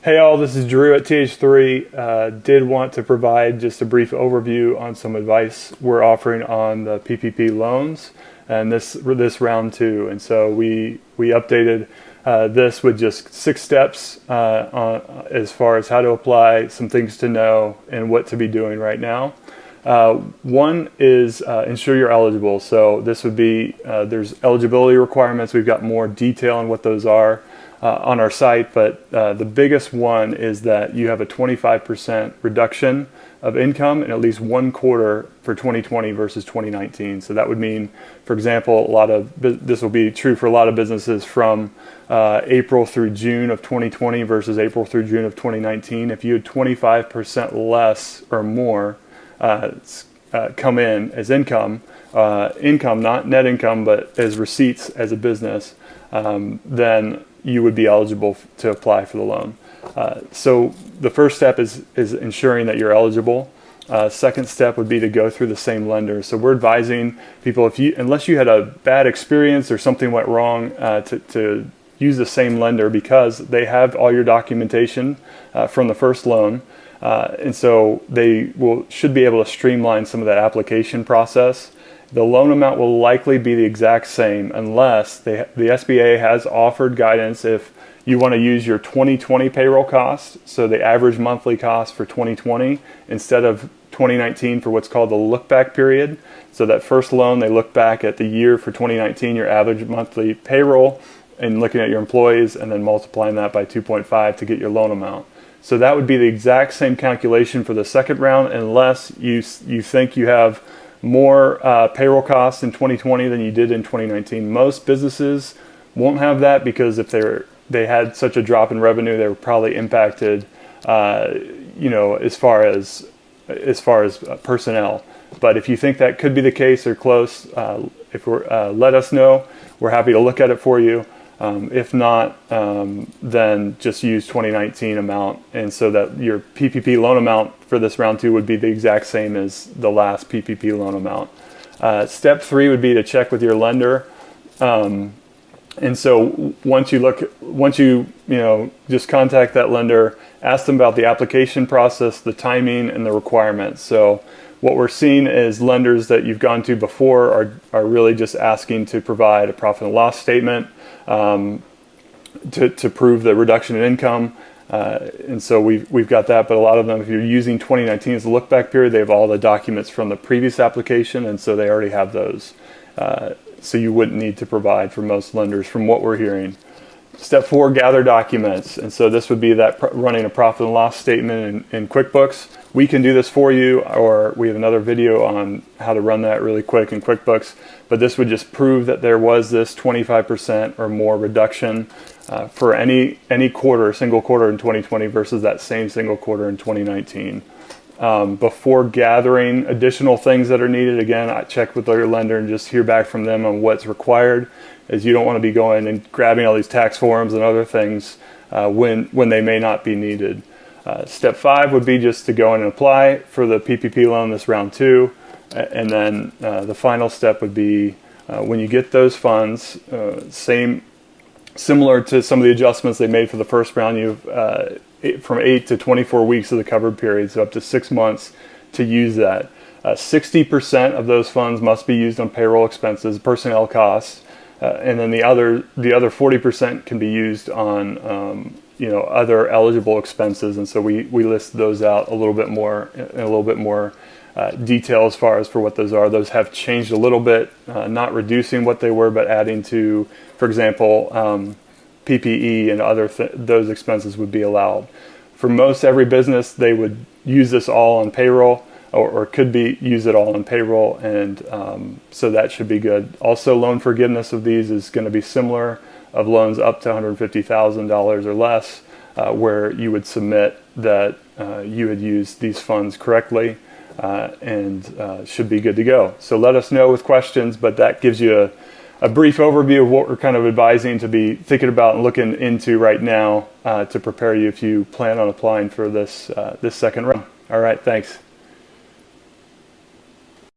Hey all, this is Drew at TH3. Did want to provide just a brief overview on some advice we're offering on the PPP loans and this round two. And so we updated this with just 6 steps as far as how to apply, some things to know, and what to be doing right now. One is ensure you're eligible. So this would be, there's eligibility requirements. We've got more detail on what those are on our site, but the biggest one is that you have a 25% reduction of income in at least 1 quarter for 2020 versus 2019. So that would mean, for example, this will be true for a lot of businesses from April through June of 2020 versus April through June of 2019. If you had 25% less or more come in as income, not net income, but as receipts as a business, then you would be eligible to apply for the loan. So the first step is ensuring that you're eligible. Second step would be to go through the same lender. So we're advising people, unless you had a bad experience or something went wrong, to use the same lender, because they have all your documentation from the first loan. And so they should be able to streamline some of that application process. The loan amount will likely be the exact same unless the SBA has offered guidance if you want to use your 2020 payroll cost, so the average monthly cost for 2020 instead of 2019 for what's called the look back period. So that first loan, they look back at the year for 2019, your average monthly payroll, and looking at your employees and then multiplying that by 2.5 to get your loan amount. So that would be the exact same calculation for the second round, unless you think you have more payroll costs in 2020 than you did in 2019. Most businesses won't have that, because if they had such a drop in revenue, they were probably impacted, as far as personnel. But if you think that could be the case or close, let us know. We're happy to look at it for you. If not, then just use 2019 amount, and so that your PPP loan amount for this round 2 would be the exact same as the last PPP loan amount. Step 3 would be to check with your lender. And so once you just contact that lender, ask them about the application process, the timing, and the requirements. So what we're seeing is lenders that you've gone to before are really just asking to provide a profit and loss statement to prove the reduction in income. And so we've got that, but a lot of them, if you're using 2019 as a look back period, they have all the documents from the previous application, and so they already have those. So you wouldn't need to provide for most lenders from what we're hearing. Step 4, gather documents. And so this would be that running a profit and loss statement in QuickBooks. We can do this for you, or we have another video on how to run that really quick in QuickBooks. But this would just prove that there was this 25% or more reduction for any quarter, single quarter in 2020 versus that same single quarter in 2019. Before gathering additional things that are needed, again, I check with your lender and just hear back from them on what's required, as you don't want to be going and grabbing all these tax forms and other things when they may not be needed. Step 5 would be just to go in and apply for the PPP loan this round 2. And then the final step would be when you get those funds, similar to some of the adjustments they made for the first round, you've from 8 to 24 weeks of the covered period, so up to 6 months to use that. 60% of those funds must be used on payroll expenses, personnel costs, and then the other 40% can be used on other eligible expenses. And so we list those out a little bit more in a little bit more detail as far as for what those are. Those have changed a little bit, not reducing what they were, but adding to, for example, PPE and other those expenses would be allowed. For most every business, they would use this all on payroll, or could use it all on payroll, and so that should be good. Also, loan forgiveness of these is going to be similar of loans up to $150,000 or less, where you would submit that you had used these funds correctly, and should be good to go. So let us know with questions, but that gives you a brief overview of what we're kind of advising to be thinking about and looking into right now to prepare you if you plan on applying for this second round. All right, thanks.